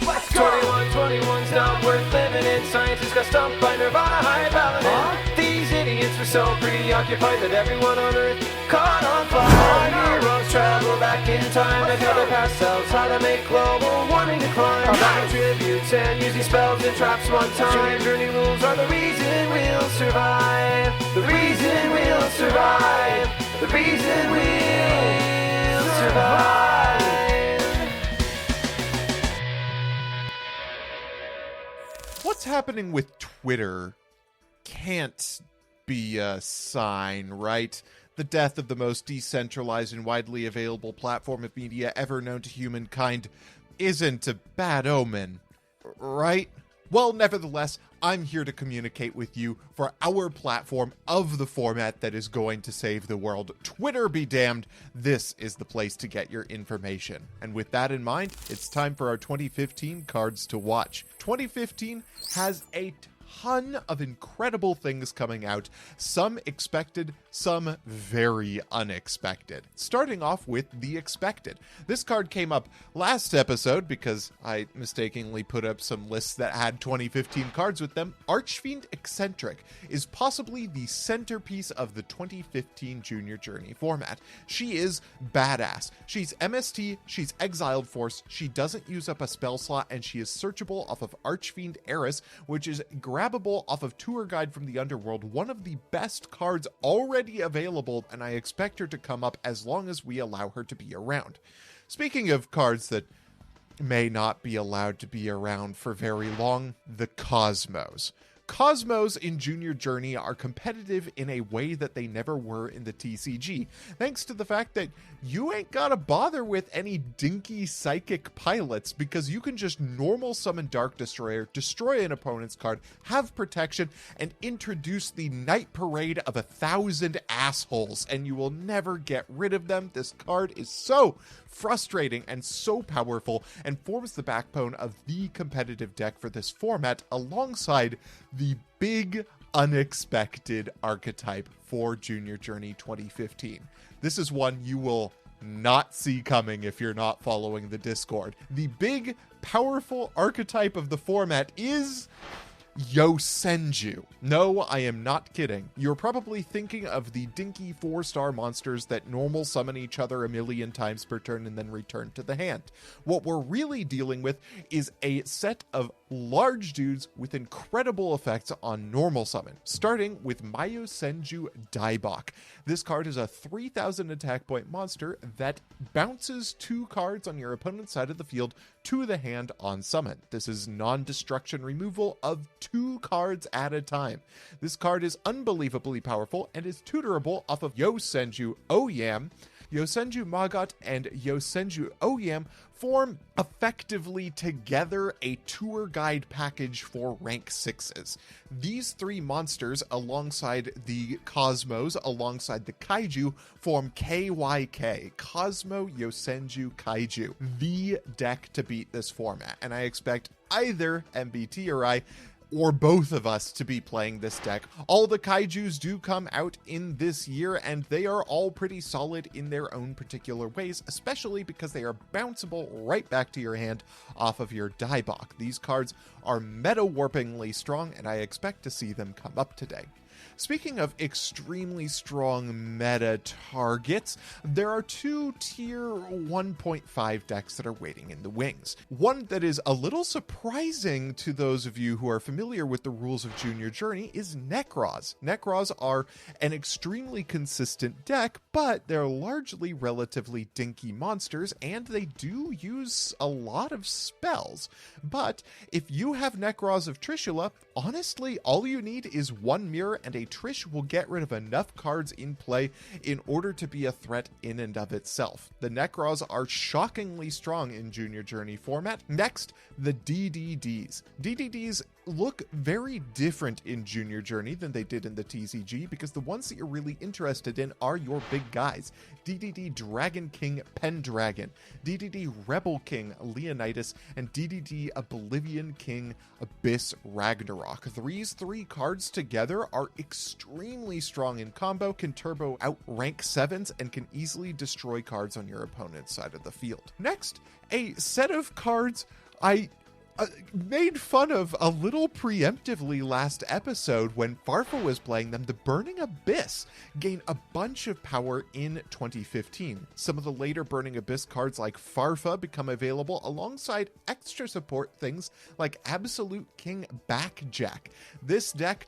Let's go! 21's not worth living in. Scientists got stumped by Nirvana high paladin. These idiots were so preoccupied that everyone on Earth caught on fire. Heroes travel back in time to tell their past selves how to make global warming decline. Buying tributes and using spells and traps one time. Junior Journey rules are the reason we'll survive. The reason we'll survive. The reason we'll survive. What's happening with Twitter can't be a sign, right? The death of the most decentralized and widely available platform of media ever known to humankind isn't a bad omen, right? Well, nevertheless, I'm here to communicate with you for our platform of the format that is going to save the world. Twitter be damned, this is the place to get your information. And with that in mind, it's time for our 2015 cards to watch. 2015 has a ton of incredible things coming out, some expected, some very unexpected. Starting off with the expected. This card came up last episode because I mistakenly put up some lists that had 2015 cards with them. Archfiend Eccentric is possibly the centerpiece of the 2015 Junior Journey format. She is badass. She's MST, she's Exiled Force, she doesn't use up a spell slot, and she is searchable off of Archfiend Eris, which is grabbable off of Tour Guide from the Underworld, one of the best cards already available, and I expect her to come up as long as we allow her to be around. Speaking of cards that may not be allowed to be around for very long, the Cosmos. Cosmos in Junior Journey are competitive in a way that they never were in the TCG, thanks to the fact that you ain't gotta bother with any dinky psychic pilots, because you can just normal summon Dark Destroyer, destroy an opponent's card, have protection, and introduce the Night Parade of 1,000 assholes, and you will never get rid of them. This card is so frustrating and so powerful, and forms the backbone of the competitive deck for this format, alongside the big unexpected archetype for Junior Journey 2015. This is one you will not see coming if you're not following the Discord. The big, powerful archetype of the format is Yosenju. No, I am not kidding. You're probably thinking of the dinky 4-star monsters that normal summon each other a million times per turn and then return to the hand. What we're really dealing with is a set of large dudes with incredible effects on normal summon, starting with Myosenju Daibok. This card is a 3,000 attack point monster that bounces 2 cards on your opponent's side of the field to the hand on summon. This is non-destruction removal of 2 cards at a time. This card is unbelievably powerful and is tutorable off of Yosenju Oyam. Yosenju Magot and Yosenju Oyam form effectively together a tour guide package for rank 6s. These 3 monsters, alongside the Cosmos, alongside the Kaiju, form KYK, Cosmo Yosenju Kaiju, the deck to beat this format. And I expect either MBT or I, or both of us, to be playing this deck. All the Kaijus do come out in this year, and they are all pretty solid in their own particular ways, especially because they are bounceable right back to your hand off of your Daibok. These cards are meta-warpingly strong, and I expect to see them come up today. Speaking of extremely strong meta targets, there are 2 tier 1.5 decks that are waiting in the wings. One that is a little surprising to those of you who are familiar with the rules of Junior Journey is Nekroz. Nekroz are an extremely consistent deck, but they're largely relatively dinky monsters, and they do use a lot of spells. But if you have Nekroz of Trishula, honestly, all you need is 1 mirror, and a Trish will get rid of enough cards in play in order to be a threat in and of itself. The Nekroz are shockingly strong in Junior Journey format. Next, the DDDs. DDDs look very different in Junior Journey than they did in the TCG, because the ones that you're really interested in are your big guys. DDD Dragon King Pendragon, DDD Rebel King Leonidas, and DDD Oblivion King Abyss Ragnarok. These 3 cards together are extremely strong in combo, can turbo out rank 7s, and can easily destroy cards on your opponent's side of the field. Next, a set of cards I made fun of a little preemptively last episode when Farfa was playing them. The Burning Abyss gained a bunch of power in 2015. Some of the later Burning Abyss cards like Farfa become available alongside extra support things like Absolute King Backjack. This deck,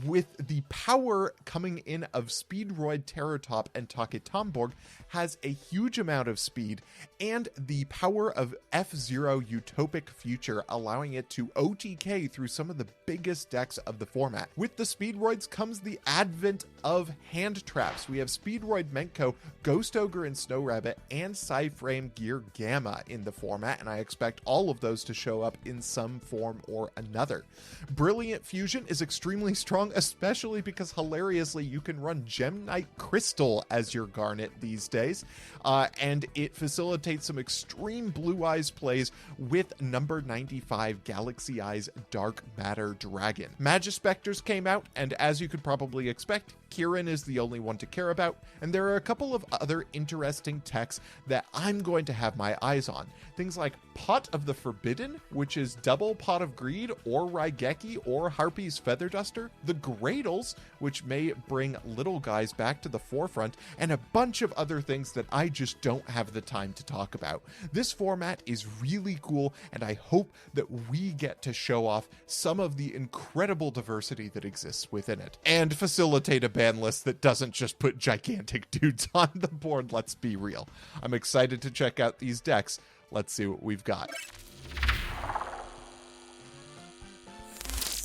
with the power coming in of Speedroid, Terratop, and Taketamborg, has a huge amount of speed and the power of F-Zero Utopic Future, allowing it to OTK through some of the biggest decks of the format. With the Speedroids comes the advent of hand traps. We have Speedroid Menko, Ghost Ogre and Snow Rabbit, and Psyframe Gear Gamma in the format, and I expect all of those to show up in some form or another. Brilliant Fusion is extremely strong, especially because hilariously you can run Gem Knight Crystal as your Garnet these days, and it facilitates some extreme Blue Eyes plays with number 95 Galaxy Eyes Dark Matter Dragon. Magispectors came out, and as you could probably expect, Kieran is the only one to care about, and there are a couple of other interesting techs that I'm going to have my eyes on. Things like Pot of the Forbidden, which is double Pot of Greed or Raigeki or Harpy's Feather Duster, the Gradles, which may bring little guys back to the forefront, and a bunch of other things that I just don't have the time to talk about. This format is really cool, and I hope that we get to show off some of the incredible diversity that exists within it, and facilitate a ban list that doesn't just put gigantic dudes on the board. Let's be real. I'm excited to check out these decks. Let's see what we've got.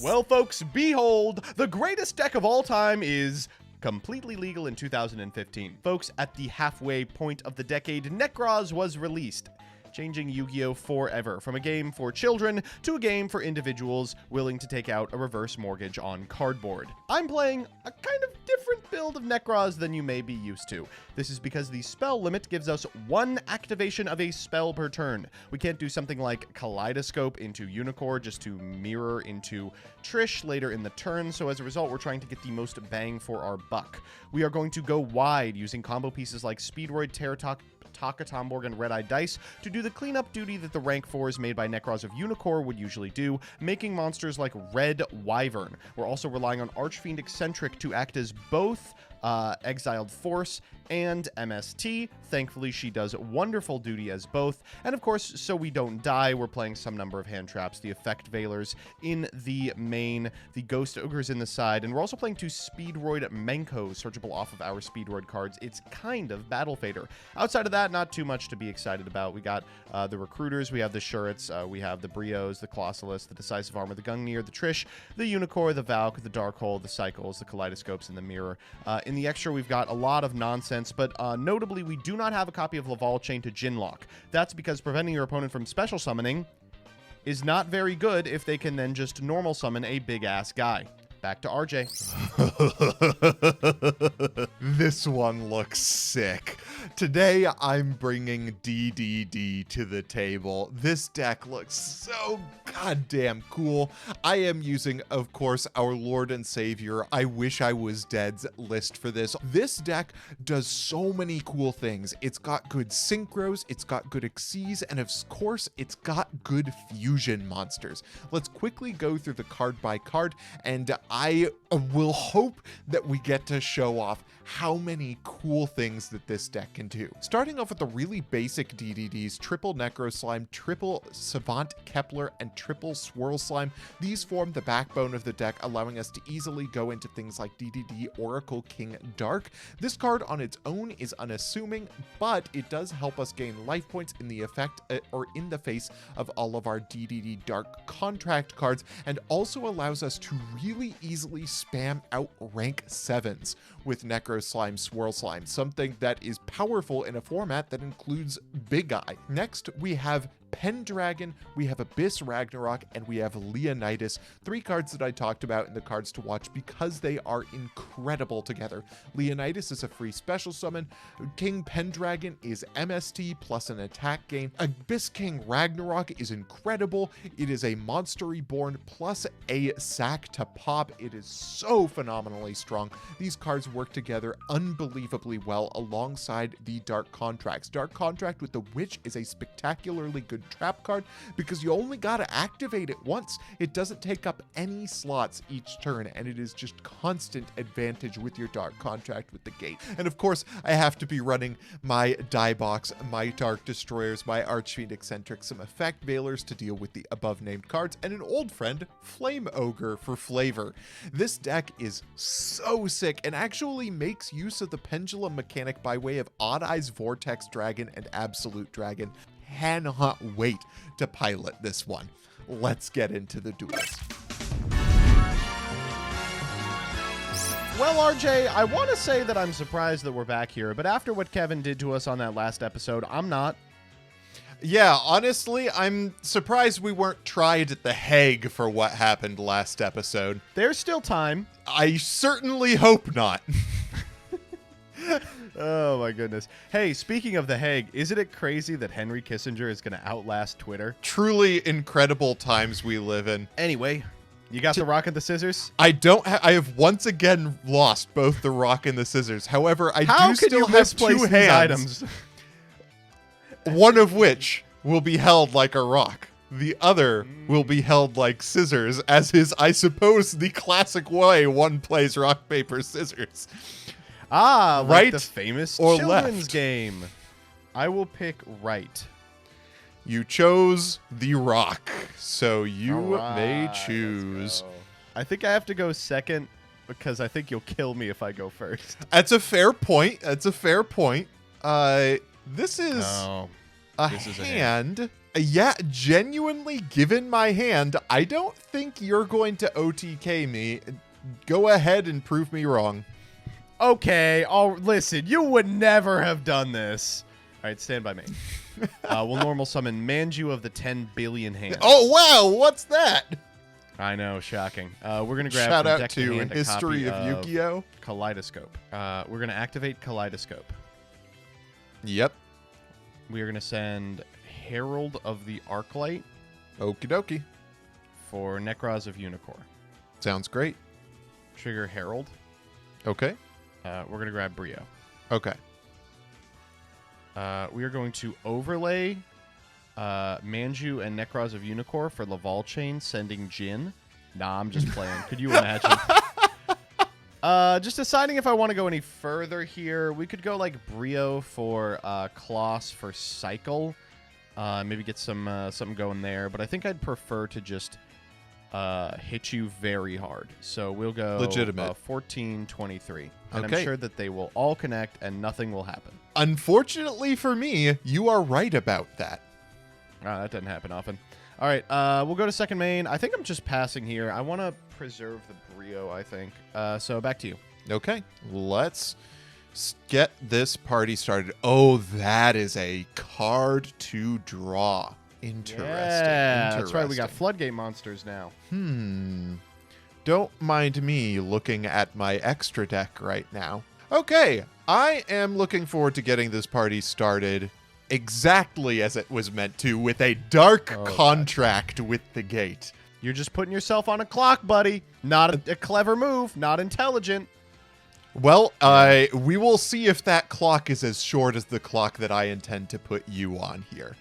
Well, folks, behold, the greatest deck of all time is completely legal in 2015. Folks, at the halfway point of the decade, Nekroz was released, changing Yu-Gi-Oh! Forever from a game for children to a game for individuals willing to take out a reverse mortgage on cardboard. I'm playing a kind of different build of Nekroz than you may be used to. This is because the spell limit gives us one activation of a spell per turn. We can't do something like Kaleidoscope into Unicorn just to mirror into Trish later in the turn, so as a result, we're trying to get the most bang for our buck. We are going to go wide using combo pieces like Speedroid, Taketamborg, and Red-Eye Dice to do the cleanup duty that the rank 4s made by Nekroz of Unicorn would usually do, making monsters like Red Wyvern. We're also relying on Archfiend Eccentric to act as both Exiled Force and MST. Thankfully, she does wonderful duty as both. And of course, so we don't die, we're playing some number of hand traps, the Effect Veilers in the main, the Ghost Ogres in the side, and we're also playing two Speedroid Menkos, searchable off of our Speedroid cards. It's kind of Battle Fader. Outside of that, not too much to be excited about. We got the Recruiters, we have the Shurits, we have the Brios, the Colossalus, the Decisive Armor, the Gungnir, the Trish, the Unicorn, the Valk, the Darkhold, the Cycles, the Kaleidoscopes, and the Mirror. In the extra, we've got a lot of nonsense, but notably, we do not have a copy of Laval Chain to Jinlock. That's because preventing your opponent from special summoning is not very good if they can then just normal summon a big-ass guy. Back to RJ. This one looks sick. Today, I'm bringing DDD to the table. This deck looks so goddamn cool. I am using, of course, our Lord and Savior, I Wish I Was Dead's list for this. This deck does so many cool things. It's got good synchros, it's got good Xyz, and of course, it's got good fusion monsters. Let's quickly go through the card by card, and I will hope that we get to show off how many cool things that this deck can do. Starting off with the really basic DDDs, triple Necro Slime, triple Savant Kepler, and triple Swirl Slime. These form the backbone of the deck, allowing us to easily go into things like DDD Oracle King Dark. This card on its own is unassuming, but it does help us gain life points in the effect or in the face of all of our DDD Dark contract cards, and also allows us to really easily spam out rank 7s with Necro Slime, Swirl Slime, something that is powerful in a format that includes Big Eye. Next, we have Pendragon, we have Abyss Ragnarok, and we have Leonidas, three cards that I talked about in the cards to watch because they are incredible together. Leonidas is a free special summon, King Pendragon is MST plus an attack gain, Abyss King Ragnarok is incredible, it is a Monster Reborn plus a sack to pop. It is so phenomenally strong. These cards work together unbelievably well alongside the Dark Contracts. Dark Contract with the Witch is a spectacularly good good trap card because you only got to activate it once. It doesn't take up any slots each turn, and it is just constant advantage with your Dark Contract with the gate. And of course, I have to be running my die box, my Dark Destroyers, my Archfiend Eccentric, some Effect Veilers to deal with the above named cards, and an old friend, Flame Ogre, for flavor. This deck is so sick and actually makes use of the Pendulum mechanic by way of Odd Eyes Vortex Dragon and Absolute Dragon. Cannot wait to pilot this one. Let's get into the duels. Well, RJ, I want to say that I'm surprised that we're back here, but after what Kevin did to us on that last episode, I'm not. Yeah, honestly, I'm surprised we weren't tried at the Hague for what happened last episode. There's still time. I certainly hope not. Oh, my goodness. Hey, speaking of the Hague, isn't it crazy that Henry Kissinger is going to outlast Twitter? Truly incredible times we live in. Anyway, you got the rock and the scissors? I have once again lost both the rock and the scissors. However, I How do could still you have misplace two these hands, items? one of which will be held like a rock. The other will be held like scissors, as is, I suppose, the classic way one plays rock, paper, scissors. Ah, like right the famous or children's left? game. I will pick right. You chose the rock, so you All right, may let's choose. go. I think I have to go second because I think you'll kill me if I go first. That's a fair point. This is Oh, a this is a hand. Yeah, genuinely, given my hand, I don't think you're going to OTK me. Go ahead and prove me wrong. okay. Oh, listen, you would never have done this. All right, stand by me. We'll normal summon Manju of the 10 billion hands. Oh, wow, what's that? I know, shocking. We're going to grab Shout from out deck to hand a History copy of Yu-Gi-Oh! Kaleidoscope. We're going to activate Kaleidoscope. Yep. We are going to send Herald of the Arclight Okie dokie. for Necros of Unicorn. Sounds great. Trigger Herald. Okay. We're going to grab Brio. Okay. We are going to overlay Manju and Necros of Unicorn for Laval Chain, sending Jin. Nah, I'm just playing. Could you imagine? Just deciding if I want to go any further here. We could go like Brio for Kloss for Cycle. Maybe get something going there. But I think I'd prefer to just hit you very hard. So we'll go Legitimate. 14-23. And Okay. I'm sure that they will all connect and nothing will happen. Unfortunately for me, you are right about that. That doesn't happen often. All right, we'll go to second main. I think I'm just passing here. I want to preserve the Brio, I think. So back to you. Okay, let's get this party started. Oh, that is a card to draw. Interesting. Yeah, that's right. We got interesting. Floodgate monsters now. Don't mind me looking at my extra deck right now. Okay, I am looking forward to getting this party started exactly as it was meant to, with a dark contract with the gate. You're just putting yourself on a clock, buddy. Not a clever move. Not intelligent. Well, we will see if that clock is as short as the clock that I intend to put you on here.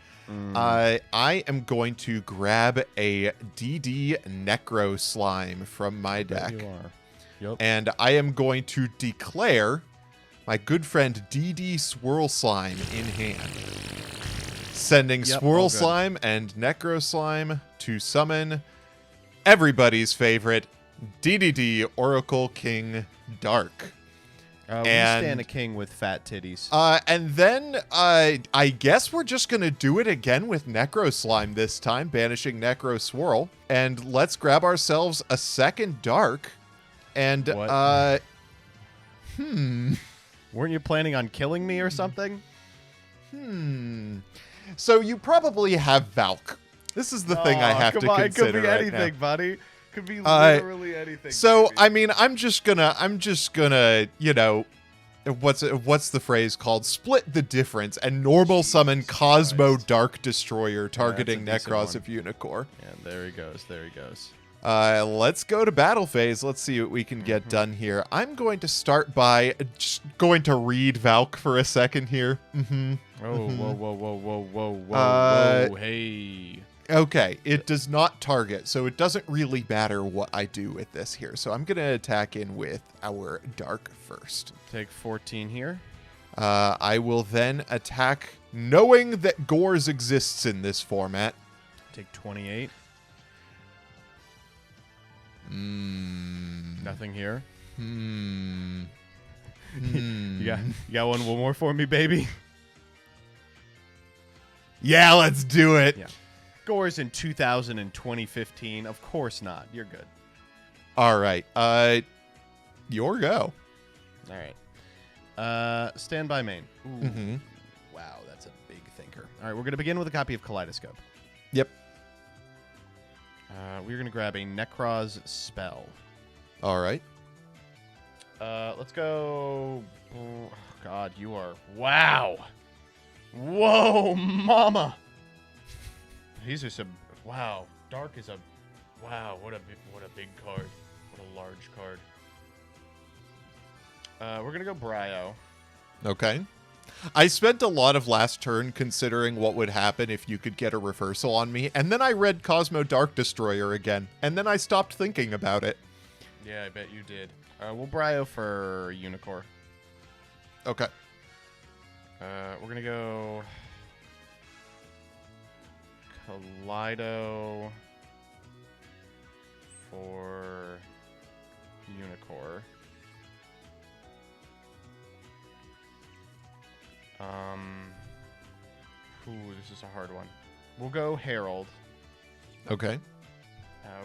I am going to grab a DD Necro Slime from my deck. You are. Yep. And I am going to declare my good friend DD Swirl Slime in hand. Sending Yep, Swirl all good. Slime and Necro Slime to summon everybody's favorite DDD Oracle King Dark. We And- stand a king with fat titties. And then I guess we're just going to do it again with Necro Slime this time, banishing Necro Swirl. And let's grab ourselves a second Dark. And, What? Weren't you planning on killing me or something? So you probably have Valk. This is the thing I have to come on. consider It could be right anything, now. buddy. Could be literally anything. So baby. I mean, I'm just gonna, you know, what's the phrase called? Split the difference and normal summon Cosmo Christ. Dark Destroyer targeting decent Necros one. of Unicorn. Yeah, there he goes. There he goes. Let's go to battle phase. Let's see what we can get done here. I'm going to start by just going to read Valk for a second here. Oh, whoa, whoa, whoa, whoa, whoa, whoa, whoa, hey. Okay, it does not target, so it doesn't really matter what I do with this here. So I'm going to attack in with our Dark first. Take 14 here. I will then attack knowing that Gores exists in this format. Take 28. Nothing here. You got one more for me, baby? Yeah, let's do it. Yeah. Gores in 2000 and 2015. Of course not. You're good. All right. Your go. All right. Stand by main. Ooh. Mm-hmm. Wow, that's a big thinker. All right, we're going to begin with a copy of Kaleidoscope. Yep. We're going to grab a Necroz spell. All right. Let's go. Oh, God, you are. Wow. Whoa, mama. These are some. Wow. Dark is a. Wow, what a big card. What a large card. We're going to go Bryo. Okay. I spent a lot of last turn considering what would happen if you could get a reversal on me, and then I read Cosmo Dark Destroyer again, and then I stopped thinking about it. Yeah, I bet you did. We'll Bryo for Unicorn. Okay. We're going to go Kaleido for Unicorn. Ooh, this is a hard one. We'll go Herald. Okay.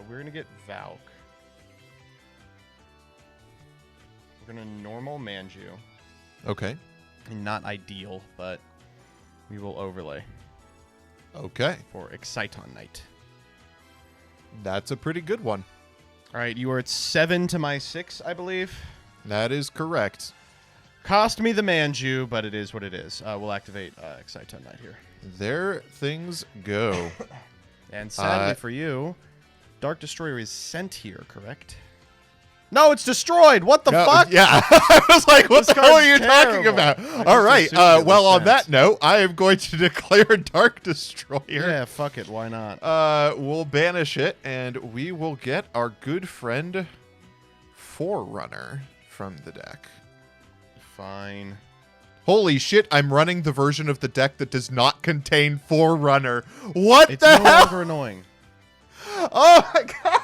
We're going to get Valk. We're going to normal Manju. Okay. Not ideal, but we will overlay Okay. for Exciton Knight. That's a pretty good one. All right, you are at 7 to my 6, I believe. That is correct. Cost me the Manju, but it is what it is. We'll activate Exciton Knight here. There things go. And sadly for you, Dark Destroyer is sent here, correct? No, it's destroyed. What the fuck? Yeah. I was like, what This the hell are you card's talking terrible. about? I All just right. assumed it Well, was on that sent. note, I am going to declare Dark Destroyer. Yeah, fuck it. Why not? We'll banish it, and we will get our good friend Forerunner from the deck. Fine. Holy shit, I'm running the version of the deck that does not contain Forerunner. What It's the no hell? longer annoying. Oh my god.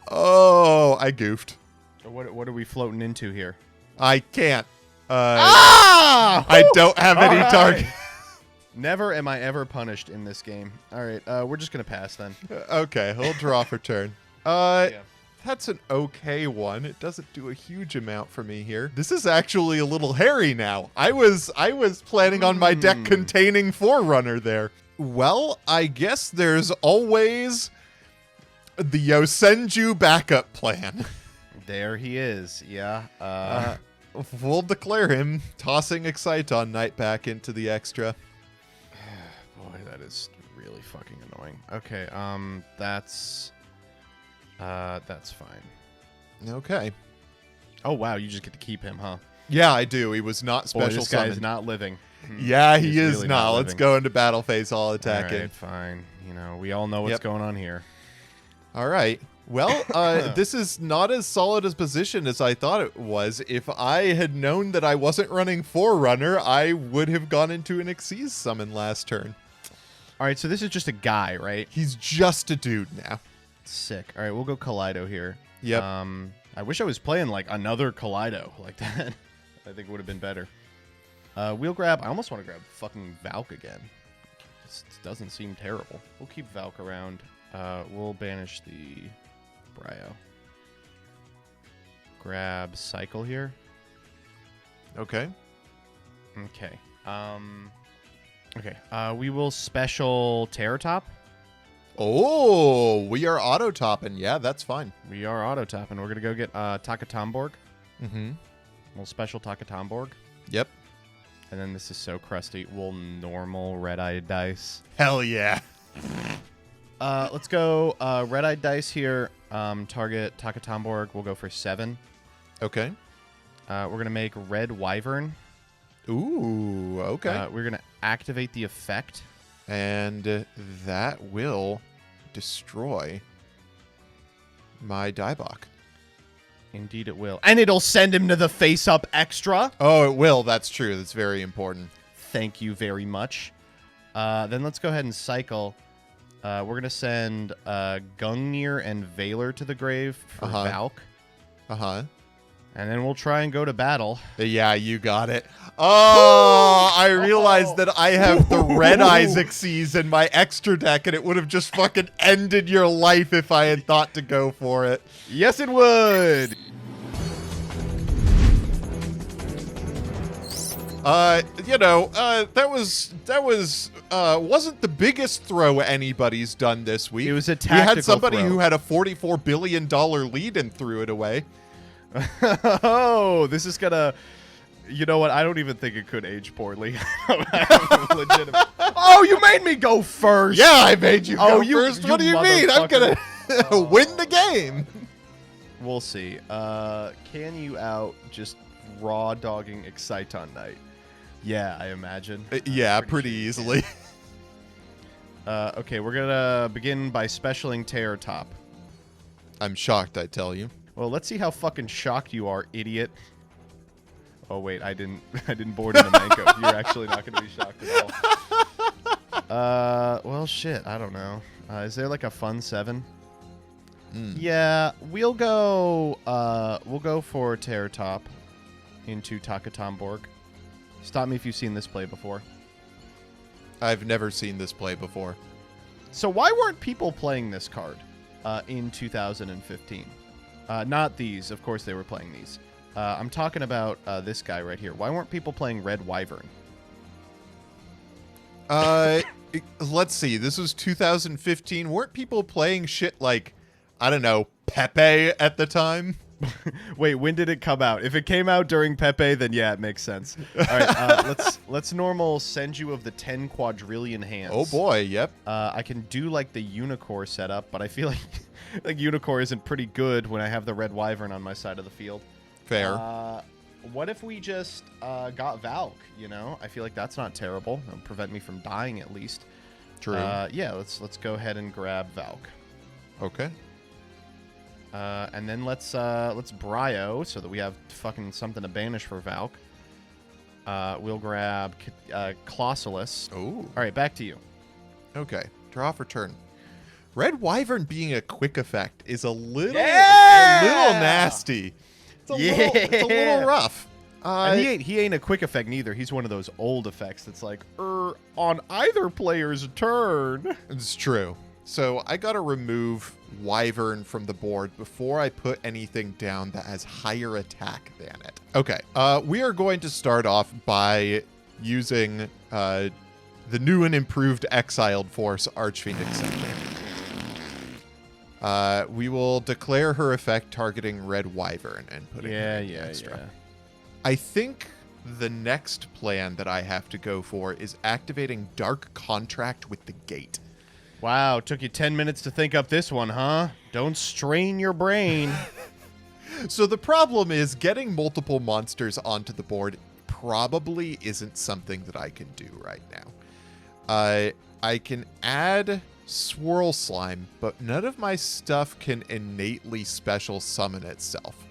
Oh, I goofed. What are we floating into here? I can't. Ah! I don't have any All right. target. Never am I ever punished in this game. All right, we're just gonna pass then. Okay, he'll draw for turn. Yeah. That's an okay one. It doesn't do a huge amount for me here. This is actually a little hairy now. I was planning on my deck containing Forerunner there. Well, I guess there's always the Yosenju backup plan. There he is. Yeah. We'll declare him, tossing Exciton Knight back into the extra. Boy, that is really fucking annoying. Okay. That's fine. Okay. Oh wow, you just get to keep him, huh? Yeah, I do. He was not Boy, special this guy's summoned. not living. Yeah, he He's is really not. not Let's living. go into battle phase, all attacking. All right, fine. You know, we all know what's Yep. going on here. All right. Well, this is not as solid a position as I thought it was. If I had known that I wasn't running Forerunner, I would have gone into an Xyz summon last turn. All right, so this is just a guy, right? He's just a dude now. Sick. All right, we'll go Kaleido here. Yep. I wish I was playing like another Kaleido like that. I think it would have been better. We'll grab. I almost want to grab fucking Valk again. This doesn't seem terrible. We'll keep Valk around. We'll banish the Bryo. Grab Cycle here. Okay. Okay. Okay. We will special Terror Top. Oh, we are auto-topping. Yeah, that's fine. We are auto topping. We're gonna go get Takatomborg. Mm-hmm. We'll special Takatomborg. Yep. And then this is so crusty. We'll normal red-eyed dice. Hell yeah. Let's go red-eyed dice here. Target Takatomborg. We'll go for 7. Okay. We're gonna make red wyvern. Ooh, okay. We're going to activate the effect. And that will destroy my Daibok. Indeed it will. And it'll send him to the face-up extra. Oh, it will. That's true. That's very important. Thank you very much. Then let's go ahead and cycle. We're going to send Gungnir and Valor to the grave for Valk. Uh-huh. And then we'll try and go to battle. Yeah, you got it. Oh, I realized that I have the Red Isaac Seas in my extra deck, and it would have just fucking ended your life if I had thought to go for it. Yes, it would. That wasn't the biggest throw anybody's done this week. It was a We tactical had somebody throw. who had a $44 billion lead and threw it away. Oh, this is gonna. You know what? I don't even think it could age poorly. Legitimate. Oh, you made me go first. Yeah, I made you go you- first. you What do you mean? I'm gonna motherfucker. win the game. We'll see. Can you out just raw dogging Exciton Knight? Yeah, I imagine. Yeah, pretty easily. Okay, we're gonna begin by specialing Terror Top. I'm shocked, I tell you. Well, let's see how fucking shocked you are, idiot. Oh wait, I didn't board in the Manko. You're actually not gonna be shocked at all. Well, shit, I don't know. Is there like a fun 7? Yeah, we'll go for Terror Top into Takatomborg. Stop me if you've seen this play before. I've never seen this play before. So why weren't people playing this card in 2015? Not these. Of course they were playing these. I'm talking about this guy right here. Why weren't people playing Red Wyvern? Let's see. This was 2015. Weren't people playing shit like, I don't know, Pepe at the time? Wait, when did it come out? If it came out during Pepe, then yeah, it makes sense. All right, let's normal Senju of the 10 quadrillion hands. Oh boy, yep. I can do like the Unicore setup, but I feel like Unicore isn't pretty good when I have the Red Wyvern on my side of the field. Fair. What if we just got Valk? You know, I feel like that's not terrible. It'll prevent me from dying at least. True. Yeah, let's go ahead and grab Valk. Okay. And then let's Bryo so that we have fucking something to banish for Valk. We'll grab Colossalus. Oh. All right, back to you. Okay. Draw for turn. Red Wyvern being a quick effect is a little nasty. It's a little rough. And he ain't a quick effect neither. He's one of those old effects that's like, on either player's turn. It's true. So I gotta remove Wyvern from the board before I put anything down that has higher attack than it. Okay, we are going to start off by using the new and improved Exiled Force Archphoenix Sentry. We will declare her effect targeting Red Wyvern and putting her in extra. Yeah. I think the next plan that I have to go for is activating Dark Contract with the Gate. Wow, took you 10 minutes to think up this one, huh? Don't strain your brain. So the problem is getting multiple monsters onto the board probably isn't something that I can do right now. I can add Swirl Slime, but none of my stuff can innately special summon itself,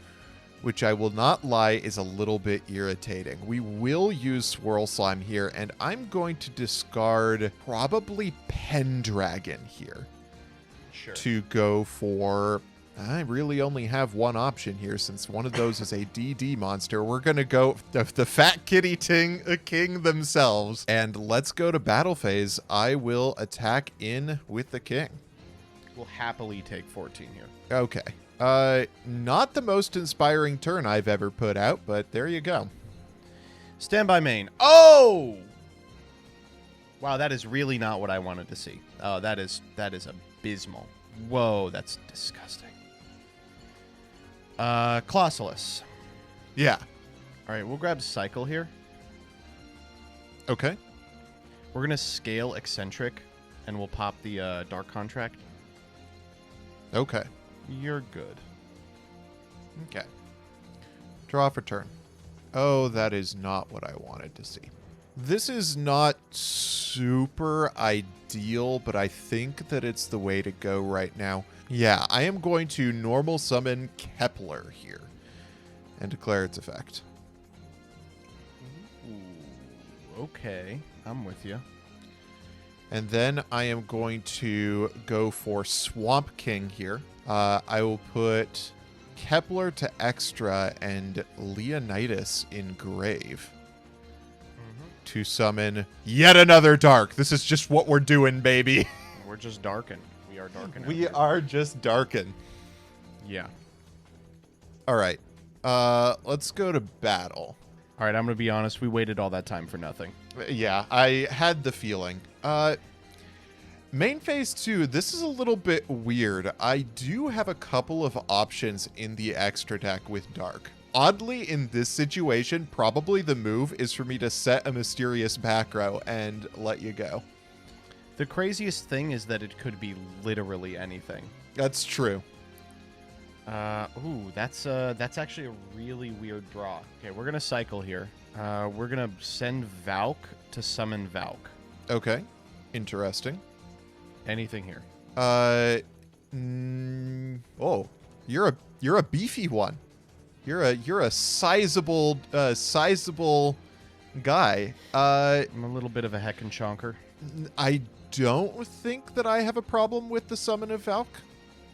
which I will not lie is a little bit irritating. We will use Swirl Slime here, and I'm going to discard probably Pendragon here. Sure. To go for... I really only have one option here since one of those is a DD monster. We're going to go the Fat Kitty King themselves. And let's go to battle phase. I will attack in with the king. We'll happily take 14 here. Okay. Not the most inspiring turn I've ever put out, but there you go. Stand by main. Oh! Wow, that is really not what I wanted to see. Oh, that is abysmal. Whoa, that's disgusting. Colossalus. Yeah. All right, we'll grab Cycle here. Okay. We're going to scale Eccentric, and we'll pop the Dark Contract. Okay. You're good. Okay. Draw for turn. Oh, that is not what I wanted to see. This is not super ideal, but I think that it's the way to go right now. Yeah, I am going to normal summon Kepler here and declare its effect. Ooh, okay, I'm with you. And then I am going to go for Swamp King here. I will put Kepler to extra and Leonidas in grave to summon yet another dark. This is just what we're doing, baby. We're just darken. We are darken. We are just darken. Yeah. All right. Let's go to battle. All right, I'm going to be honest. We waited all that time for nothing. Yeah, I had the feeling. Main phase 2, this is a little bit weird. I do have a couple of options in the extra deck with Dark. Oddly, in this situation, probably the move is for me to set a mysterious back row and let you go. The craziest thing is that it could be literally anything. That's true. Ooh, that's actually a really weird draw. Okay, we're gonna cycle here. We're gonna send Valk to summon Valk. Okay, interesting. Anything here? Oh, you're a beefy one. You're a sizable guy. I'm a little bit of a heckin' chonker. I don't think that I have a problem with the summon of Valk.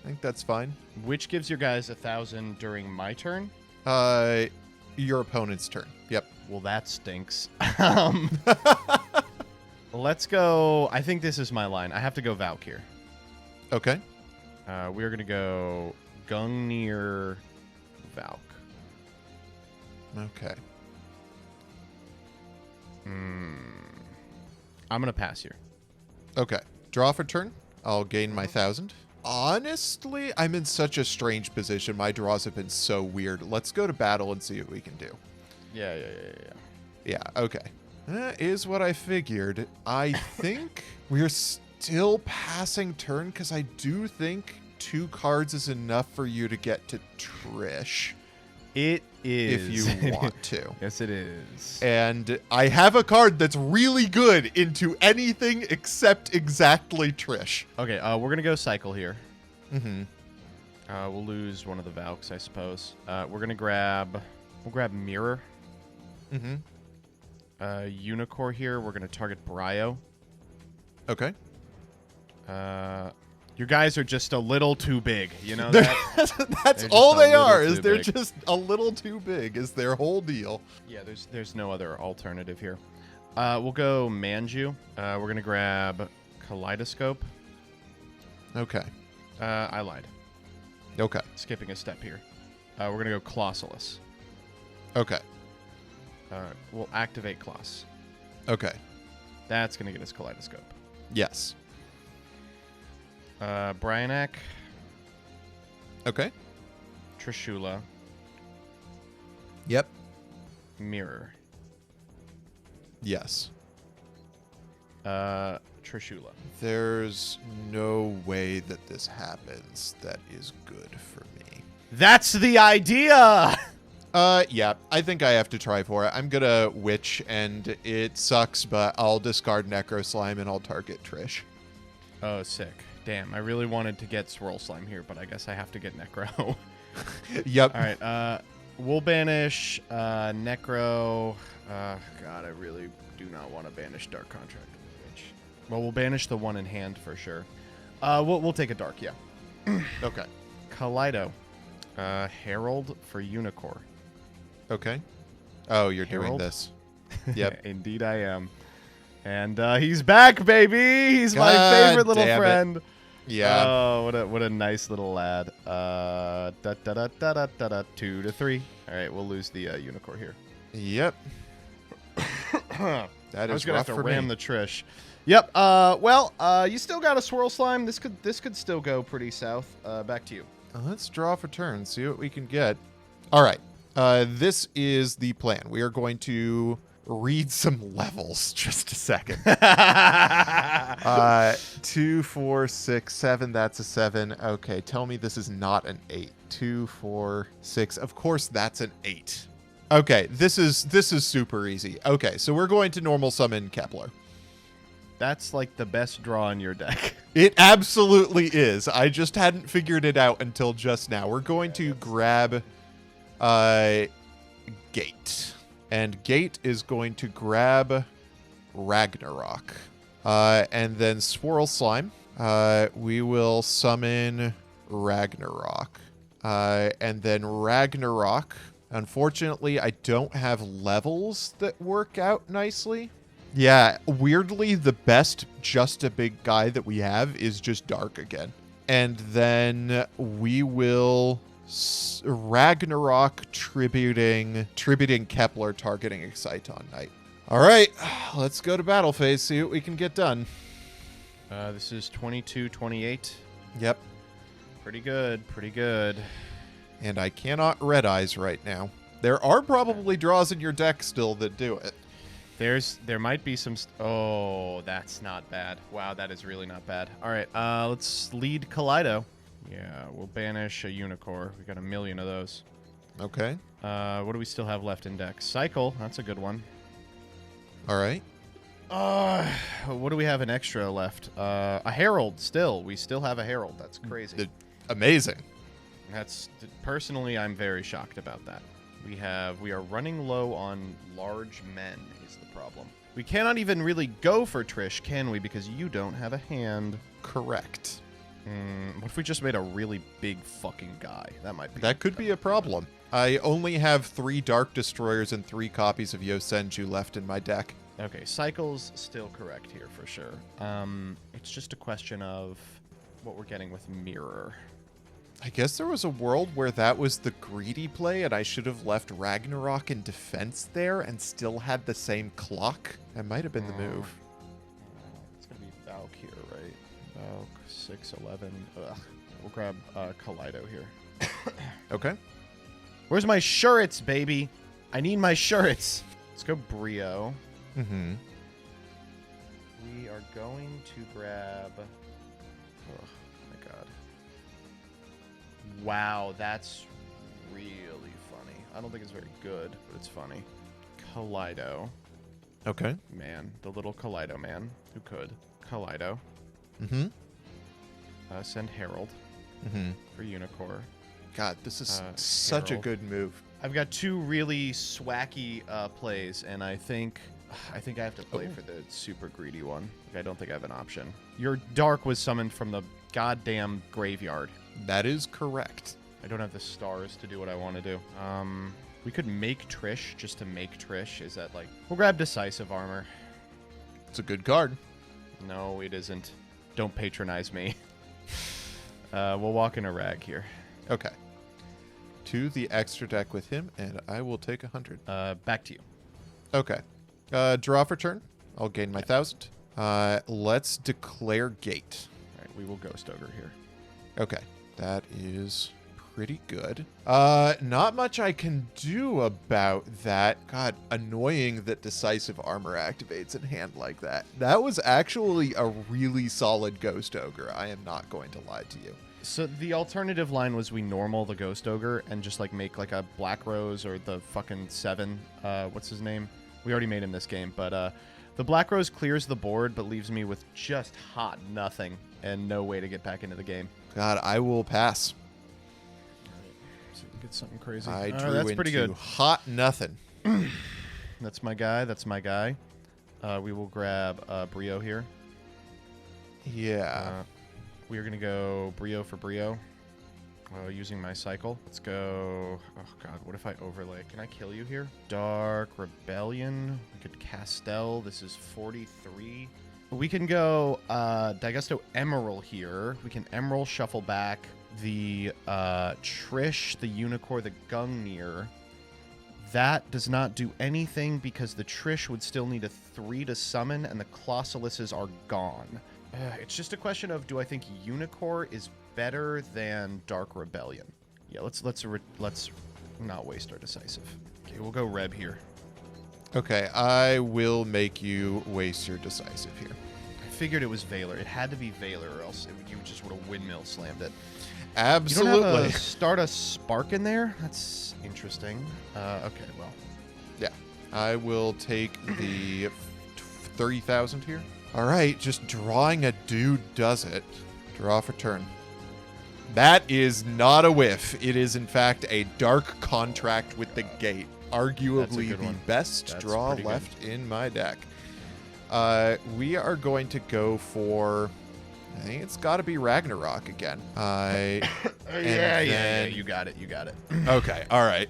I think that's fine. Which gives your guys 1,000 during my turn? Your opponent's turn. Yep. Well, that stinks. Let's go. I think this is my line. I have to go Valk here. Okay. We're going to go Gungnir Valk. Okay. I'm going to pass here. Okay. Draw for turn. I'll gain my 1,000. Honestly, I'm in such a strange position. My draws have been so weird. Let's go to battle and see what we can do. Yeah. Yeah, okay. That is what I figured. I think we're still passing turn because I do think 2 cards is enough for you to get to Trish. It is. If you want to. Yes, it is. And I have a card that's really good into anything except exactly Trish. Okay, we're going to go cycle here. Mm-hmm. We'll lose one of the Valks, I suppose. We're going to grab Mirror. Mm-hmm. Unicorn here. We're going to target Bryo. Okay. Your guys are just a little too big, you know that? That's all they are, is they're just a little too big, is their whole deal. Yeah, there's no other alternative here. We'll go Manju. We're going to grab Kaleidoscope. Okay. I lied. Okay. Skipping a step here. We're going to go Colossalus. Okay. We'll activate Kloss. Okay. That's going to get us Kaleidoscope. Yes. Bryanak. Okay. Trishula. Yep. Mirror. Yes. Trishula. There's no way that this happens that is good for me. That's the idea! Yeah, I think I have to try for it. I'm gonna Witch, and it sucks, but I'll discard Necro Slime and I'll target Trish. Oh, sick. Damn, I really wanted to get Swirl Slime here, but I guess I have to get Necro. Yep. All right, we'll banish Necro. God, I really do not want to banish Dark Contract. Well, we'll banish the one in hand for sure. We'll take a Dark, yeah. Okay. Kaleido. Herald for Unicorn. Okay. Oh, you're Herald? doing this. Yep. Indeed I am. And he's back, baby! He's my favorite little damn it. friend. Yeah. Oh, what a nice little lad. 2 to 3. All right, we'll lose the Unicorn here. Yep. I That was is gonna rough have to for ram me. the Trish. Yep. Well, you still got a Swirl Slime. This could still go pretty south. Back to you. Let's draw for turn, see what we can get. All right. This is the plan. We are going to read some levels. Just a second. 2, 4, 6, 7. That's a 7. Okay, tell me this is not an 8. 2, 4, 6. Of course, that's an 8. Okay, this is super easy. Okay, so we're going to normal summon Kepler. That's like the best draw in your deck. It absolutely is. I just hadn't figured it out until just now. We're going to grab Gate. And Gate is going to grab Ragnarok. And then Swirl Slime. We will summon Ragnarok. And then Ragnarok. Unfortunately, I don't have levels that work out nicely. Yeah, weirdly, the best just a big guy that we have is just Dark again. And then we will Ragnarok tributing Kepler, targeting Exciton Knight. All right, let's go to battle phase, see what we can get done. This is 22-28. Yep. Pretty good, pretty good. And I cannot Red Eyes right now. There are probably draws in your deck still that do it. There might be some... oh, that's not bad. Wow, that is really not bad. All right, let's lead Kaleido. Yeah, we'll banish a Unicorn. We got a million of those. Okay. What do we still have left in deck? Cycle, that's a good one. All right. What do we have in extra left? A Herald still. We still have a Herald. That's crazy. Amazing. That's personally, I'm very shocked about that. We are running low on large men is the problem. We cannot even really go for Trish, can we? Because you don't have a hand. Correct. What if we just made a really big fucking guy? That might be. That could be a problem. I only have 3 Dark Destroyers and 3 copies of Yosenju left in my deck. Okay, Cycle's still correct here for sure. It's just a question of what we're getting with Mirror. I guess there was a world where that was the greedy play and I should have left Ragnarok in defense there and still had the same clock. That might have been the move. It's going to be Valk here, right? Valk, 6-11. Ugh. We'll grab Kaleido here. Okay. Where's my shirts, baby? I need my shirts. Let's go Brio. Mm-hmm. We are going to grab... oh, my God. Wow, that's really funny. I don't think it's very good, but it's funny. Kaleido. Okay. Man, the little Kaleido man who could. Kaleido. Mm-hmm. Send Herald for Unicorn. God, this is such Herald. a good move. I've got 2 really swacky plays, and I think I have to play for the super greedy one. Like, I don't think I have an option. Your Dark was summoned from the goddamn graveyard. That is correct. I don't have the stars to do what I want to do. We could make Trish just to make Trish. Is that like... we'll grab Decisive Armor. It's a good card. No, it isn't. Don't patronize me. We'll walk in a rag here. Okay. To the extra deck with him, and I will take 100. Back to you. Okay. Draw for turn. I'll gain my 1,000. Let's declare Gate. All right, we will Ghost Ogre here. Okay. That is pretty good. Not much I can do about that. God, annoying that Decisive Armor activates in hand like that. That was actually a really solid Ghost Ogre. I am not going to lie to you. So the alternative line was we normal the Ghost Ogre and just like make like a Black Rose or the fucking 7. What's his name? We already made him this game, but the Black Rose clears the board but leaves me with just hot nothing and no way to get back into the game. God, I will pass. So we get something crazy. I drew that's into pretty good. hot nothing. That's my guy. That's my guy. We will grab Brio here. Yeah. We are going to go Brio for Brio using my cycle. Let's go... oh, God. What if I overlay? Can I kill you here? Dark Rebellion. We could Castel. This is 43. We can go Daigusto Emerald here. We can Emerald shuffle back the Trish, the Unicorn, the Gungnir. That does not do anything because the Trish would still need a 3 to summon and the Colossalises are gone. It's just a question of, do I think Unicorn is better than Dark Rebellion? Yeah, let's not waste our decisive. Okay, we'll go Reb here. Okay, I will make you waste your decisive here. I figured it was Valor. It had to be Valor or else you just would have windmill slammed it. You don't Absolutely. have start a spark in there? That's interesting. Okay, well. Yeah. I will take the 30,000 here. All right, just drawing a dude does it. Draw for turn. That is not a whiff. It is, in fact, a dark contract with the gate. Arguably good the one. best That's draw pretty good. left in my deck. We are going to go for... I think it's got to be Ragnarok again. Yeah. You got it. Okay, all right.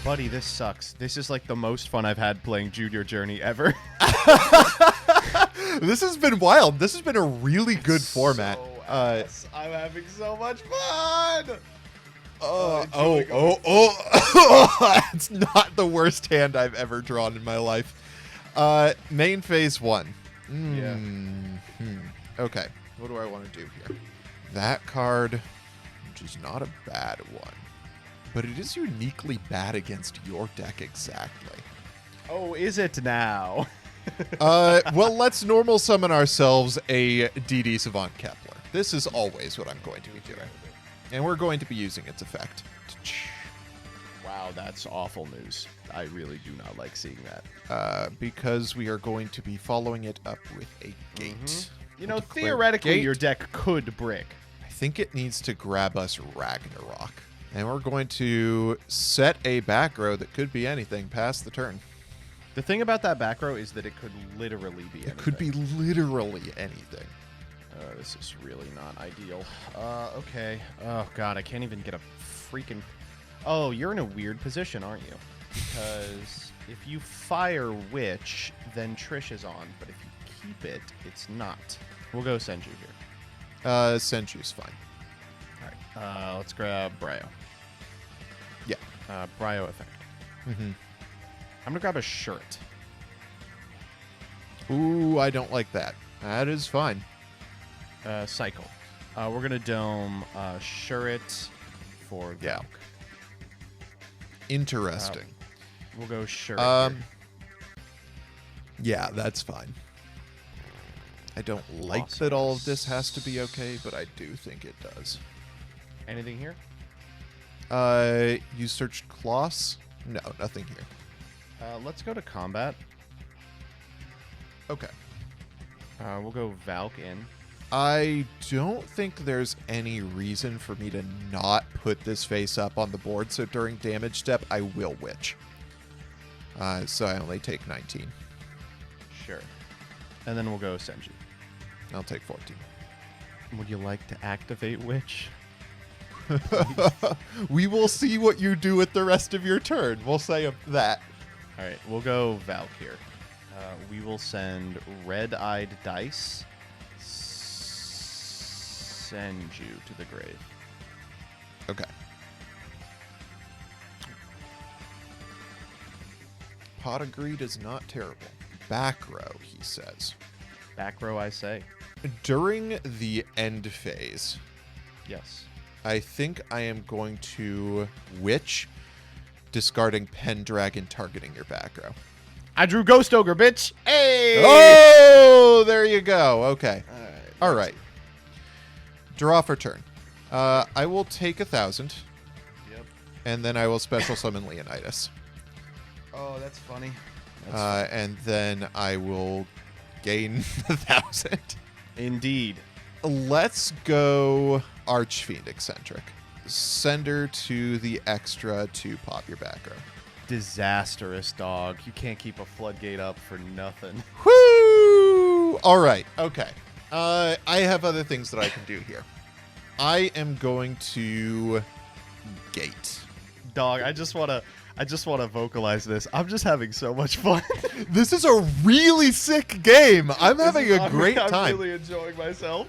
Buddy, this sucks. This is like the most fun I've had playing Junior Journey ever. This has been wild. This has been a really good format. I'm having so much fun. It's not the worst hand I've ever drawn in my life. Main phase 1. Yeah. Okay, what do I want to do here? That card, which is not a bad one, but it is uniquely bad against your deck exactly. Oh, is it now? Well, let's normal summon ourselves a DD Savant Kepler. This is always what I'm going to be doing. And we're going to be using its effect. Wow, that's awful news. I really do not like seeing that. Because we are going to be following it up with a gate. You know, Declare theoretically, gate. your deck could brick. I think it needs to grab us Ragnarok. And we're going to set a back row that could be anything past the turn. The thing about that back row is that it could literally be anything. It could be literally anything. This is really not ideal. Okay. Oh, God, I can't even get a freaking... Oh, you're in a weird position, aren't you? Because if you fire Witch, then Trish is on. But if you keep it, it's not. We'll go Senju here. Senju's fine. All right. Let's grab Bryo. Yeah. Bryo effect. Mm-hmm. I'm going to grab a Shirt. Ooh, I don't like that. That is fine. Cycle. We're going to Dome Shirt for Yeah. Valk. Interesting. We'll go Shirt. Yeah, that's fine. I don't like that all of this has to be okay, but I do think it does. Anything here? You searched Kloss? No, nothing here. Let's go to combat. Okay. We'll go Valk in. I don't think there's any reason for me to not put this face up on the board, so during damage step, I will Witch. So I only take 19. Sure. And then we'll go Senju. I'll take 14. Would you like to activate Witch? We will see what you do with the rest of your turn. We'll say that. All right, we'll go Valk here. We will send Red-Eyed Dice Senju to the grave. Okay. Pot of Greed is not terrible. Back row, he says. Back row, I say. During the end phase, Yes. I think I am going to Witch, discarding Pendragon, targeting your back row. I drew Ghost Ogre, bitch! Hey! Oh, there you go. Okay. All right. Draw for turn. I will take 1,000, Yep. and then I will special summon Leonidas. Oh, that's funny. And then I will gain 1,000. Indeed. Let's go Archfiend Eccentric. Send her to the extra to pop your back row. Disastrous, dog. You can't keep a floodgate up for nothing. Woo! All right. Okay. I have other things that I can do here. I am going to gate. Dog, I just wanna vocalize this. I'm just having so much fun. This is a really sick game. I'm having a great time. I'm really enjoying myself.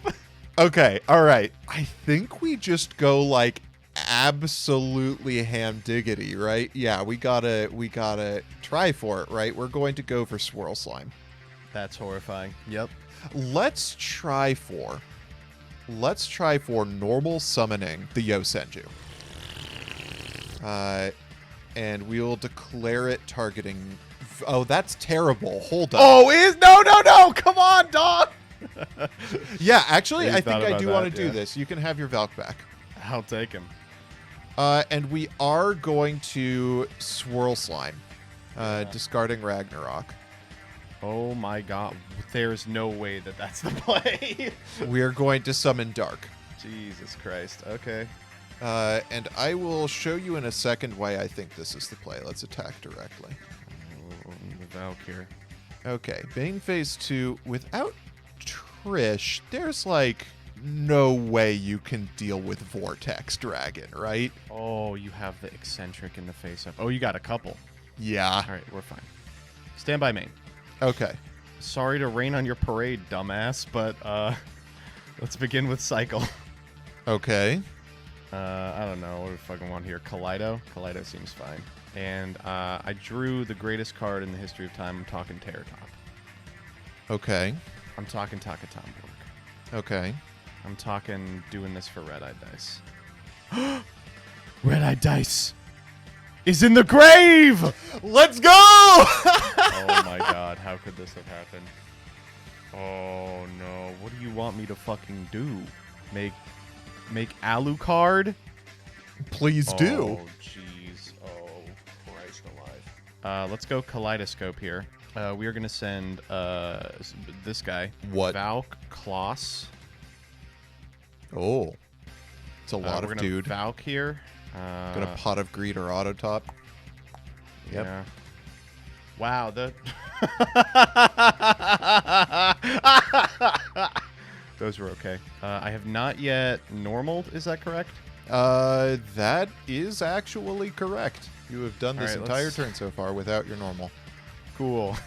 Okay, all right. I think we just go like absolutely ham diggity, right? Yeah, we gotta try for it, right? We're going to go for Swirl Slime. That's horrifying. Yep. Let's try for normal summoning the Yosenju. And we'll declare it targeting. Oh, that's terrible. Hold on. Oh, no! Come on, dog. Yeah, actually, You I think thought I about do that, want to do yeah. this. You can have your Valk back. I'll take him. And we are going to Swirl Slime, discarding Ragnarok. Oh my god. There's no way that that's the play. We are going to summon Dark. Jesus Christ. Okay. And I will show you in a second why I think this is the play. Let's attack directly. Oh, the Valk here. Okay, Bane Phase 2. Without Trish, there's like no way you can deal with Vortex Dragon, right? Oh, you have the eccentric in the face up. Oh, you got a couple. Yeah. All right, we're fine. Stand by main. Okay. Sorry to rain on your parade, dumbass, but let's begin with cycle. Okay. I don't know. What do we fucking want here? Kaleido? Kaleido seems fine. And I drew the greatest card in the history of time. I'm talking Terror Top. Okay. I'm talking Takatomborg. Okay. I'm talking doing this for Red-Eyed Dice. Red-Eyed Dice is in the grave! Let's go! Oh my god, how could this have happened? Oh no, what do you want me to fucking do? Make Alucard? Please do. Oh jeez, oh Christ alive. Let's go Kaleidoscope here. We are gonna send this guy. What? Valk Kloss. Oh. It's a lot We're of gonna dude. Valk here. Got a Pot of Greed or Auto Top. Yep. Yeah. Wow, those were okay. I have not yet normaled, is that correct? That is actually correct. You have done this All right, entire let's- turn so far without your normal. Cool.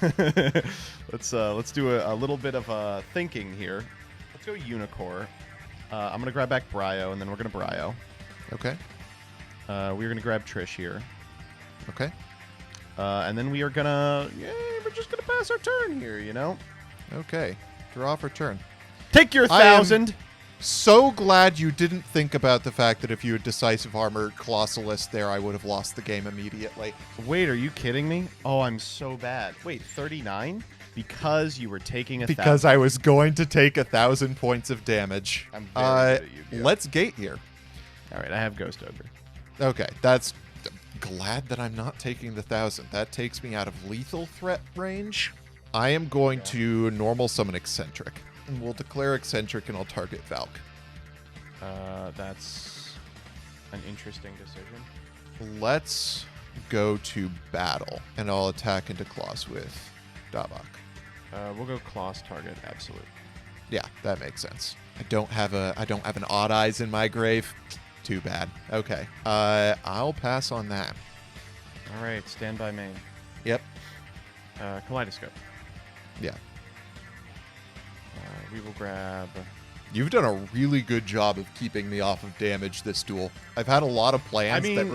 Let's do a little bit of thinking here. Let's go Unicore. I'm gonna grab back Bryo, and then we're gonna Bryo. Okay. We're gonna grab Trish here, Okay. and then we are gonna we're just gonna pass our turn here, you know. Okay. Draw for turn. Take your I am- 1,000. So glad you didn't think about the fact that if you had Decisive Armor Colossalist there, I would have lost the game immediately. Wait, are you kidding me? Oh, I'm so bad. Wait, 39? Because you were taking a Because 1,000. I was going to take 1,000 points of damage. I'm very good at Yu-Gi-Oh. Let's gate here. All right, I have Ghost Ogre. Okay, that's glad that I'm not taking the 1,000. That takes me out of lethal threat range. I am going to normal summon Eccentric. And we'll declare Eccentric and I'll target Valk. That's an interesting decision. Let's go to battle, and I'll attack into claws with Dabak. We'll go Kloss target, absolute. Yeah, that makes sense. I don't have an odd eyes in my grave. Too bad. Okay. I'll pass on that. All right, stand by main. Yep. Kaleidoscope. Yeah. We will grab... You've done a really good job of keeping me off of damage this duel. I've had a lot of plans that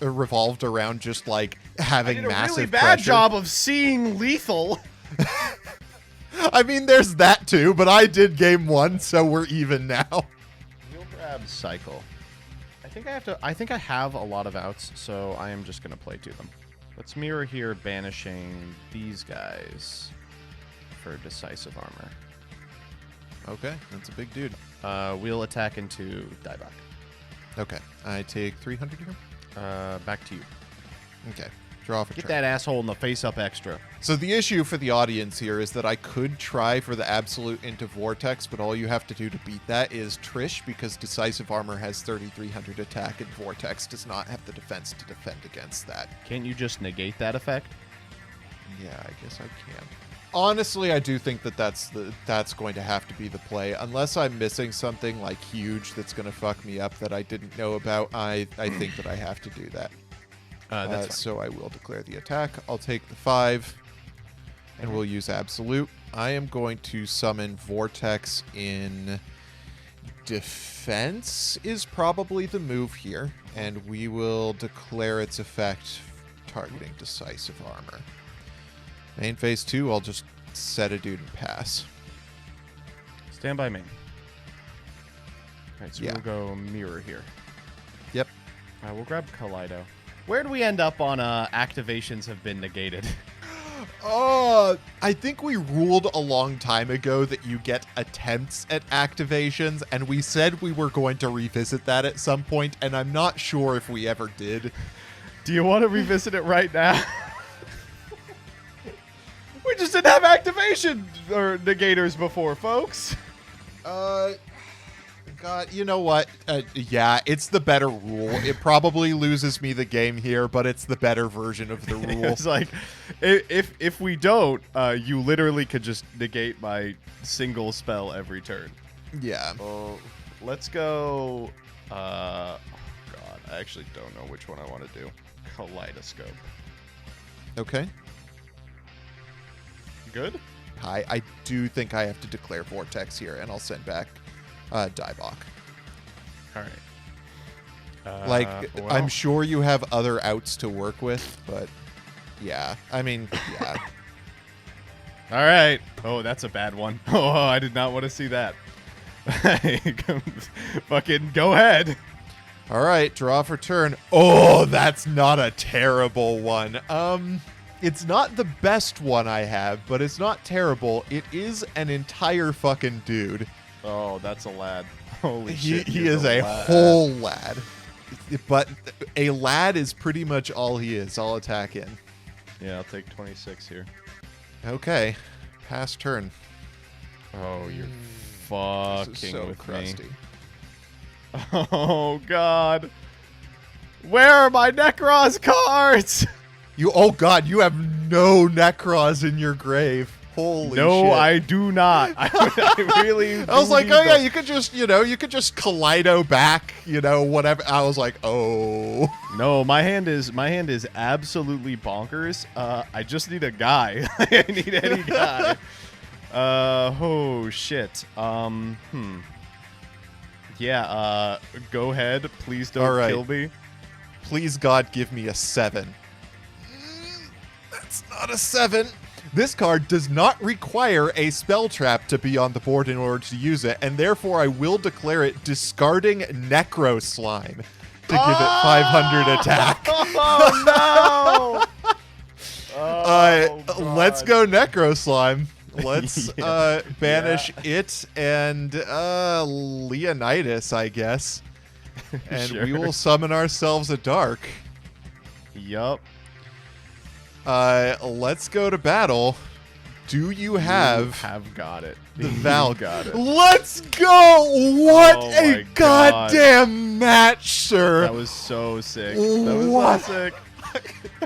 revolved around just like having I did a massive really bad pressure. job of seeing lethal. I mean, there's that too, but I did game one, so we're even now. We'll grab Cycle. I think I have a lot of outs, so I am just going to play to them. Let's mirror here, banishing these guys for Decisive Armor. Okay, that's a big dude. We'll attack into Dieback. Okay, I take 300 here. Back to you. Okay, draw for Get turn. that asshole in the face up extra. So the issue for the audience here is that I could try for the absolute into Vortex, but all you have to do to beat that is Trish, because Decisive Armor has 3,300 attack, and Vortex does not have the defense to defend against that. Can't you just negate that effect? Yeah, I guess I can. Honestly, I do think that that's going to have to be the play, unless I'm missing something like huge that's going to fuck me up that I didn't know about. I think that I have to do that. That's fine. So I will declare the attack. I'll take the 5, and we'll use Absolute. I am going to summon Vortex in defense is probably the move here, and we will declare its effect targeting Decisive Armor. Main phase 2, I'll just set a dude and pass. Stand by main. All right, so Yeah. we'll go mirror here. Yep. We'll grab Kaleido. Where do we end up on activations have been negated? I think we ruled a long time ago that you get attempts at activations, and we said we were going to revisit that at some point, and I'm not sure if we ever did. Do you want to revisit it right now? We just didn't have activation or negators before, folks. God, you know what? Yeah, it's the better rule. It probably loses me the game here, but it's the better version of the rule. It's like, if we don't, you literally could just negate my single spell every turn. Yeah. Oh, let's go. Oh God, I actually don't know which one I want to do. Kaleidoscope. Okay. Good. I do think I have to declare Vortex here, and I'll send back Diebok. All right. Well, I'm sure you have other outs to work with, but yeah. I mean, yeah. All right. Oh, that's a bad one. Oh, I did not want to see that. Fucking go ahead. All right, draw for turn. Oh, that's not a terrible one. It's not the best one I have, but it's not terrible. It is an entire fucking dude. Oh, that's a lad. Holy shit. He is a whole lad. But a lad is pretty much all he is. I'll attack in. Yeah, I'll take 26 here. Okay. Pass turn. Oh, you're This is fucking so with crusty. me. Oh, God. Where are my Necros cards? Oh God, you have no Necros in your grave. Holy shit. No, I do not. I really I was do like, need oh yeah, them. you could just Kaleido back, whatever. I was like, oh. No, my hand is absolutely bonkers. I just need a guy. I need any guy. Oh shit. Yeah, go ahead. Please don't All right. kill me. Please God, give me a 7. That's not a 7. This card does not require a spell trap to be on the board in order to use it, and therefore I will declare it discarding Necro Slime to give it 500 attack. Oh no! Let's go Necro Slime. Let's Yeah. banish it and Leonidas, I guess. And Sure. we will summon ourselves a dark. Yup. Let's go to battle. Do you have got it. the You Valk? got it. Let's go! What Oh a my God. goddamn match, sir! That was so sick. That was What? so sick.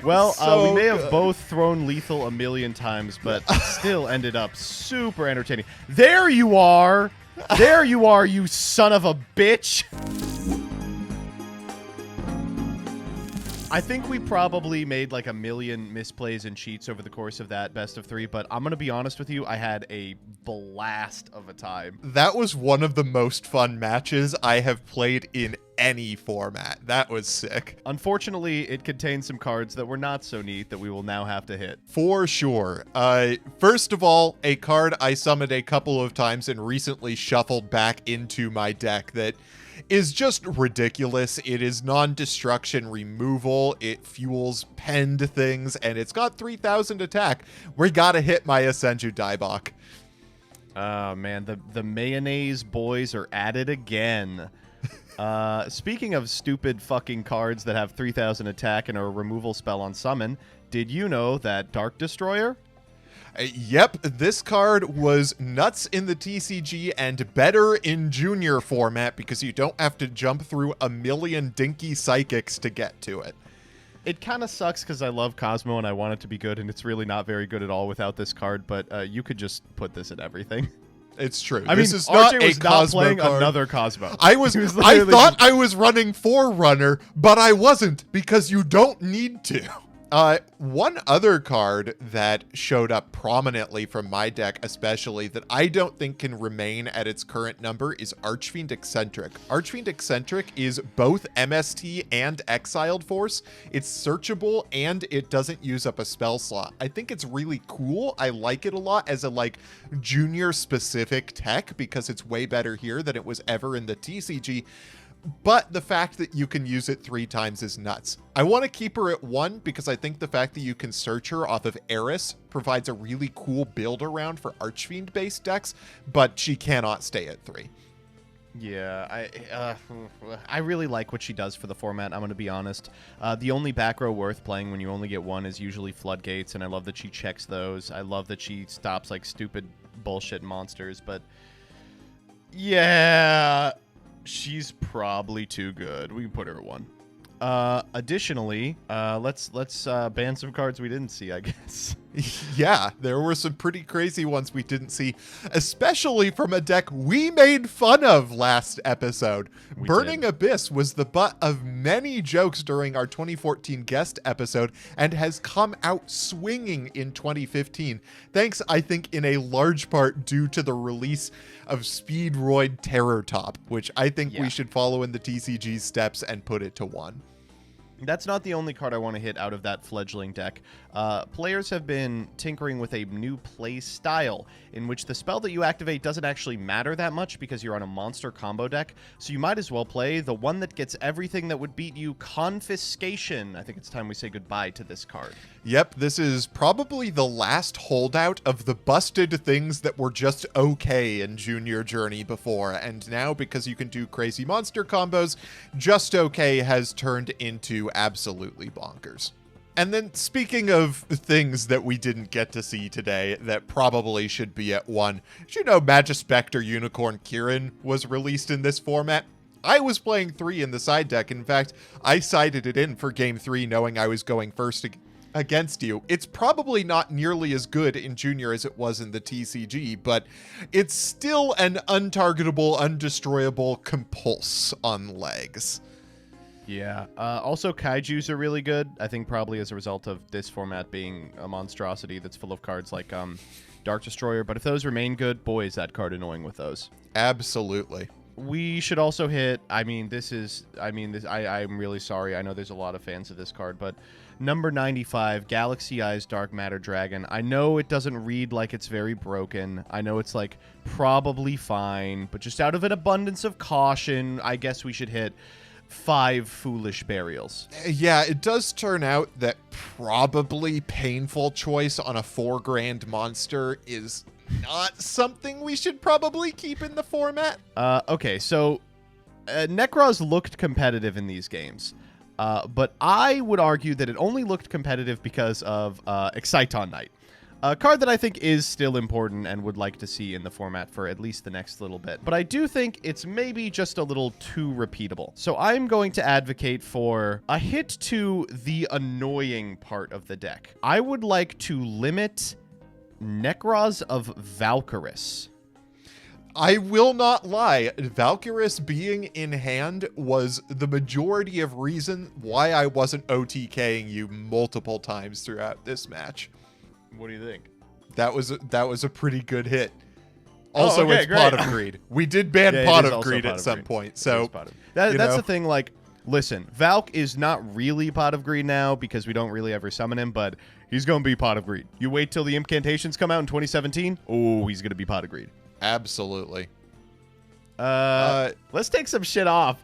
Well, So we may have good. both thrown lethal a million times, but it still ended up super entertaining. There you are! There you are, you son of a bitch! I think we probably made like a million misplays and cheats over the course of that best of 3, but I'm going to be honest with you, I had a blast of a time. That was one of the most fun matches I have played in any format. That was sick. Unfortunately, it contains some cards that were not so neat that we will now have to hit. For sure. First of all, a card I summoned a couple of times and recently shuffled back into my deck that is just ridiculous. It is non-destruction removal. It fuels penned things, and it's got 3,000 attack. We gotta hit my Ascenju Daibok. Oh, man, the mayonnaise boys are at it again. Speaking of stupid fucking cards that have 3,000 attack and a removal spell on summon, did you know that Dark Destroyer? Yep, this card was nuts in the TCG and better in Junior format because you don't have to jump through a million dinky psychics to get to it. It kind of sucks because I love Cosmo and I want it to be good, and it's really not very good at all without this card, but you could just put this in everything. It's true. I mean, this is not RJ a was not Cosmo playing card. another Cosmo. I He was I literally thought just- I was running Forerunner, but I wasn't because you don't need to. One other card that showed up prominently from my deck, especially that I don't think can remain at its current number, is Archfiend Eccentric. Archfiend Eccentric is both MST and Exiled Force. It's searchable and it doesn't use up a spell slot. I think it's really cool. I like it a lot as a junior specific tech because it's way better here than it was ever in the TCG. but the fact that you can use it 3 times is nuts. I want to keep her at 1 because I think the fact that you can search her off of Eris provides a really cool build around for Archfiend based decks, but she cannot stay at 3. Yeah, I really like what she does for the format, I'm going to be honest. The only back row worth playing when you only get 1 is usually Floodgates, and I love that she checks those. I love that she stops, like, stupid bullshit monsters, but... yeah, she's probably too good. We can put her at 1. Additionally, let's ban some cards we didn't see, I guess. Yeah, there were some pretty crazy ones we didn't see, especially from a deck we made fun of last episode. Burning Abyss was the butt of many jokes during our 2014 guest episode and has come out swinging in 2015. Thanks, I think, in a large part due to the release of Speedroid Terror Top, which I think we should follow in the TCG steps and put it to 1. That's not the only card I want to hit out of that fledgling deck. Players have been tinkering with a new play style in which the spell that you activate doesn't actually matter that much because you're on a monster combo deck, so you might as well play the one that gets everything that would beat you, Confiscation. I think it's time we say goodbye to this card. Yep, this is probably the last holdout of the busted things that were just okay in Junior Journey before, and now because you can do crazy monster combos, just okay has turned into absolutely bonkers. And then speaking of things that we didn't get to see today that probably should be at 1, did you know Magispector Unicorn Kirin was released in this format? I was playing 3 in the side deck. In fact, I sided it in for game 3 knowing I was going first against you. It's probably not nearly as good in Junior as it was in the TCG, but it's still an untargetable, undestroyable compulse on legs. Yeah. Also, Kaijus are really good. I think probably as a result of this format being a monstrosity that's full of cards like Dark Destroyer. But if those remain good, boy, is that card annoying with those. Absolutely. We should also hit, I'm really sorry. I know there's a lot of fans of this card, but number 95, Galaxy Eyes Dark Matter Dragon. I know it doesn't read like it's very broken. I know it's like probably fine, but just out of an abundance of caution, I guess we should hit 5 Foolish Burials. Yeah, it does turn out that probably painful choice on a 4 grand monster is not something we should probably keep in the format. Okay, so Necros looked competitive in these games, but I would argue that it only looked competitive because of Exciton Knight. A card that I think is still important and would like to see in the format for at least the next little bit. But I do think it's maybe just a little too repeatable. So I'm going to advocate for a hit to the annoying part of the deck. I would like to limit Necros of Valkyris. I will not lie, Valkyris being in hand was the majority of reason why I wasn't OTKing you multiple times throughout this match. What do you think? That was a pretty good hit. Also, okay, it's great. Pot of Greed. We did ban Pot of Greed at some point, so that's the thing. Like, listen, Valk is not really Pot of Greed now because we don't really ever summon him, but he's gonna be Pot of Greed. You wait till the incantations come out in 2017. Oh, he's gonna be Pot of Greed. Absolutely. Let's take some shit off.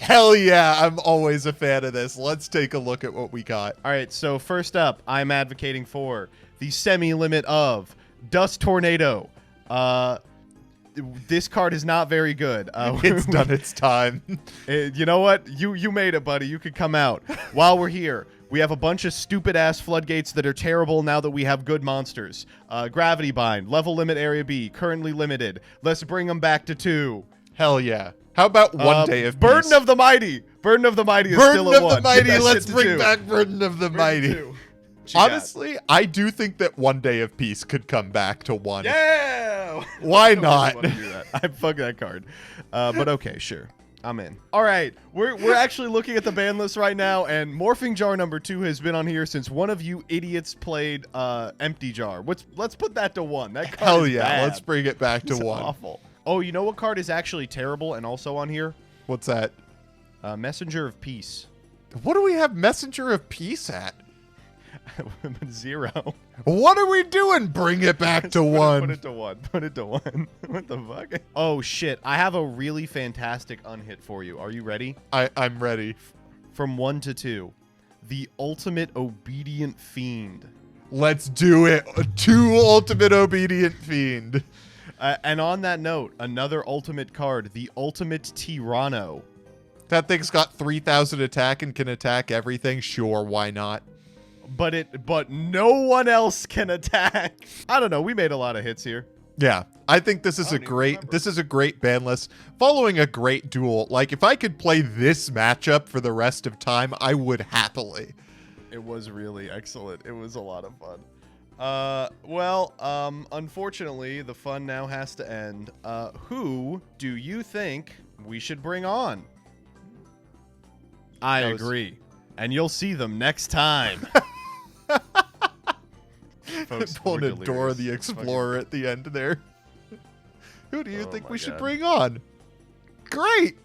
Hell yeah, I'm always a fan of this. Let's take a look at what we got. All right, so first up, I'm advocating for the semi-limit of Dust Tornado. This card is not very good. It's done its time. You know what? You made it, buddy. You could come out. While we're here, we have a bunch of stupid-ass floodgates that are terrible now that we have good monsters. Gravity Bind, level limit area B, currently limited. Let's bring them back to 2. Hell yeah. How about one day of Burden peace? of the Mighty. Burden of the Mighty is Burden still at 1. of the Mighty. Get that Let's shit to bring 2. back Burden of the Mighty. What you got? Honestly, I do think that one day of peace could come back to 1. Yeah. Why I don't not? really wanna do that. I fuck that card. But okay, sure. I'm in. All right, we're actually looking at the ban list right now, and Morphing Jar number 2 has been on here since one of you idiots played Empty Jar. Let's put that to 1. That card Hell is yeah, bad. let's bring it back to It's 1. awful. Oh, you know what card is actually terrible and also on here? What's that? Messenger of Peace. What do we have Messenger of Peace at? 0. What are we doing? Bring it back to 1. Put it to 1. Put it to 1. What the fuck? Oh, shit. I have a really fantastic unhit for you. Are you ready? I'm ready. From 1 to 2. The Ultimate Obedient Fiend. Let's do it. 2 Ultimate Obedient Fiend. And on that note, another ultimate card, the Ultimate Tyranno. That thing's got 3,000 attack and can attack everything. Sure, why not? But no one else can attack. I don't know. We made a lot of hits here. Yeah, I think this is a great ban list following a great duel. Like, if I could play this matchup for the rest of time, I would happily. It was really excellent. It was a lot of fun. Unfortunately, the fun now has to end. Who do you think we should bring on? I agree. And you'll see them next time. Folks, Pulling a Dora the Explorer at the end there. Who do you think we should bring on? Great!